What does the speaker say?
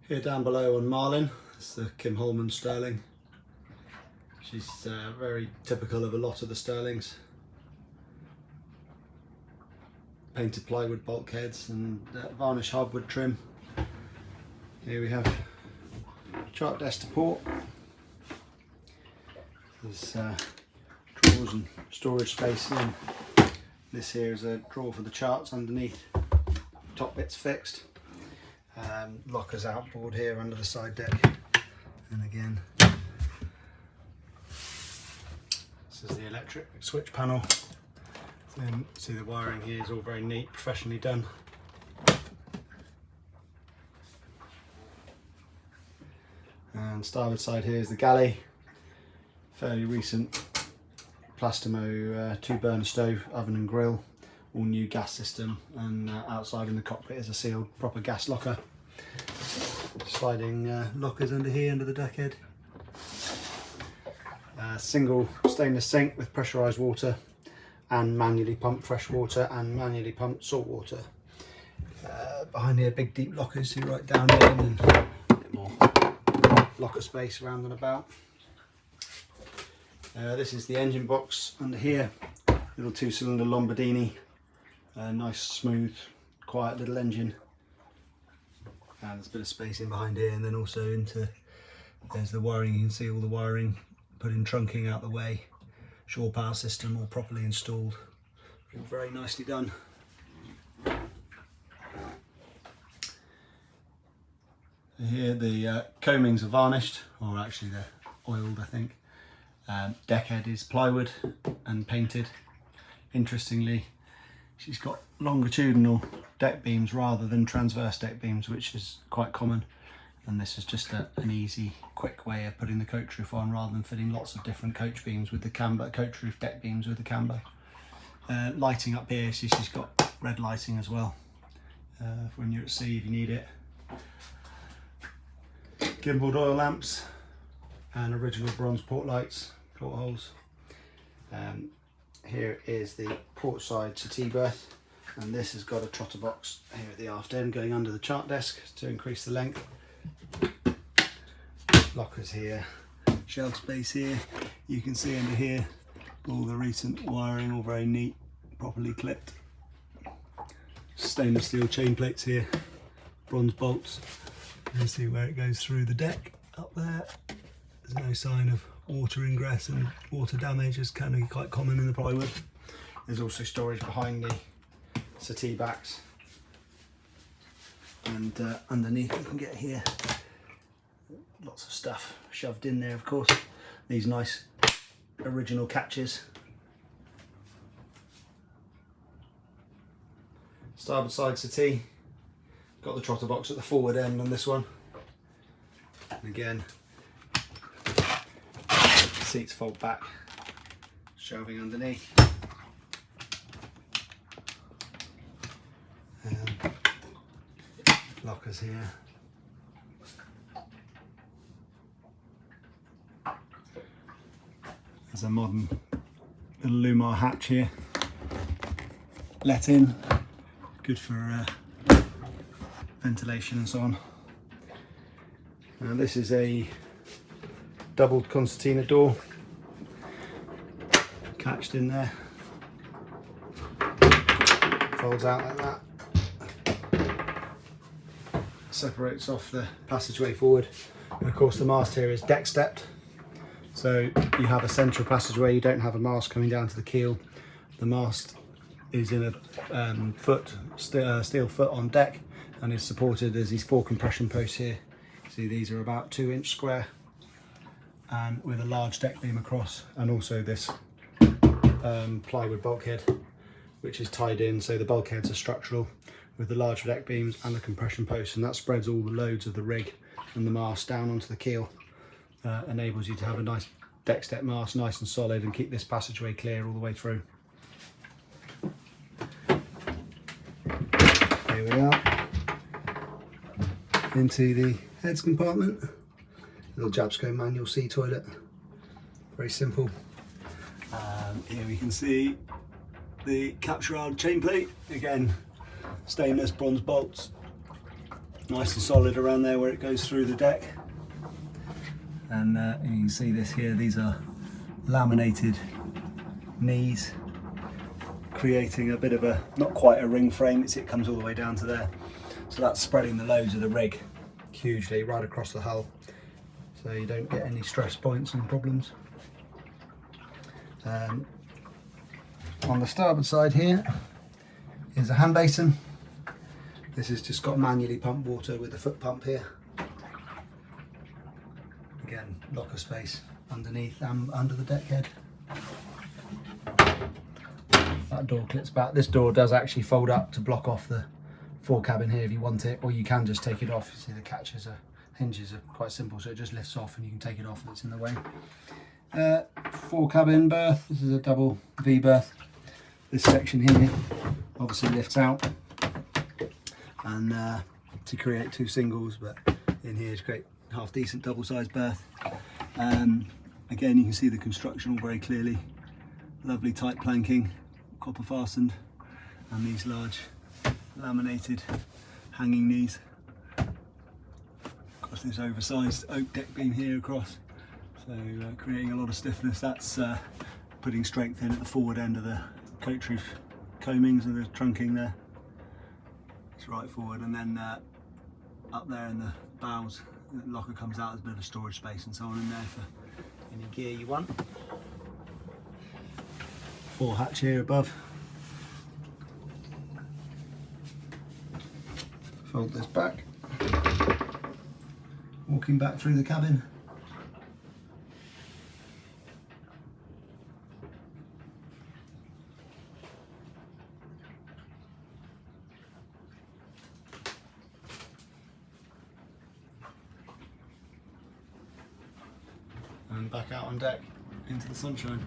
Here down below on Marlin, it's the Kim Holman sterling. She's very typical of a lot of the sterlings. Painted plywood bulkheads and varnished hardwood trim. Here we have chart desk to port. There's drawers and storage space in. This here is a drawer for the charts underneath. Top bit's fixed. Lockers outboard here under the side deck. And again, this is the electric switch panel. Then see the wiring here is all very neat, professionally done. And starboard side here is the galley. Fairly recent Plastimo 2-burner stove, oven and grill, all new gas system, and outside in the cockpit is a sealed proper gas locker. Sliding lockers under here, under the deckhead. Single stainless sink with pressurised water and manually pumped fresh water and manually pumped salt water. Behind here, big deep lockers to right down in, and a bit more locker space around and about. This is the engine box under here, little 2-cylinder Lombardini, nice smooth quiet little engine, and there's a bit of space in behind here, and then also into, there's the wiring. You can see all the wiring put in, trunking out the way, shore power system all properly installed, all very nicely done. Here the coamings are varnished, or actually they're oiled I think. Deckhead is plywood and painted. Interestingly, she's got longitudinal deck beams rather than transverse deck beams, which is quite common. And this is just an easy, quick way of putting the coach roof on, rather than fitting lots of different coach beams with the camber, coach roof deck beams with the camber. Lighting up here, so she's got red lighting as well, for when you're at sea if you need it. Gimbaled oil lamps and original bronze port lights, portholes. Here is the port side settee berth, and this has got a trotter box here at the aft end going under the chart desk to increase the length. Lockers here, shelf space here. You can see under here all the recent wiring, all very neat, properly clipped. Stainless steel chain plates here, bronze bolts. You can see where it goes through the deck up there. There's no sign of water ingress and water damage, as can be quite common in the plywood. There's also storage behind the settee backs, and underneath you can get here lots of stuff shoved in there, of course. These nice original catches. Starboard side settee, got the trotter box at the forward end on this one, and again seats fold back, shelving underneath. Lockers here. There's a modern little Lumar hatch here, let in, good for ventilation and so on. Now this is a doubled concertina door, catched in there, folds out like that, separates off the passageway forward, and of course the mast here is deck stepped, so you have a central passageway, you don't have a mast coming down to the keel. The mast is in a steel foot on deck and is supported. There's these 4 compression posts here. See, these are about 2-inch square, and with a large deck beam across, and also this plywood bulkhead which is tied in, so the bulkheads are structural with the large deck beams and the compression posts, and that spreads all the loads of the rig and the mast down onto the keel. Enables you to have a nice deck step mast, nice and solid, and keep this passageway clear all the way through. Here we are, into the heads compartment. Little Jabsco manual sea toilet, very simple. Here we can see the capture rod chain plate, again stainless bronze bolts, nice and solid around there where it goes through the deck. And you can see this here, these are laminated knees, creating a bit of a, not quite a ring frame, it comes all the way down to there. So that's spreading the loads of the rig hugely right across the hull, so you don't get any stress points and problems. On the starboard side here is a hand basin. This has just got manually pumped water with a foot pump here. Again, locker space underneath and under the deck head. That door clips back. This door does actually fold up to block off the fore cabin here if you want it, or you can just take it off. You see the catches hinges are quite simple, so it just lifts off and you can take it off if it's in the way. Fore cabin berth. This is a double V berth. This section here obviously lifts out and to create two singles, but in here to create half decent double sized berth. Again, you can see the construction all very clearly. Lovely tight planking, copper fastened, and these large laminated hanging knees. Got this oversized oak deck beam here across, so creating a lot of stiffness. That's putting strength in at the forward end of the coach roof coamings and the trunking there. It's right forward, and then up there in the bows, the locker comes out as a bit of a storage space and so on in there for any gear you want. Fore hatch here above. Fold this back. Walking back through the cabin. And back out on deck into the sunshine.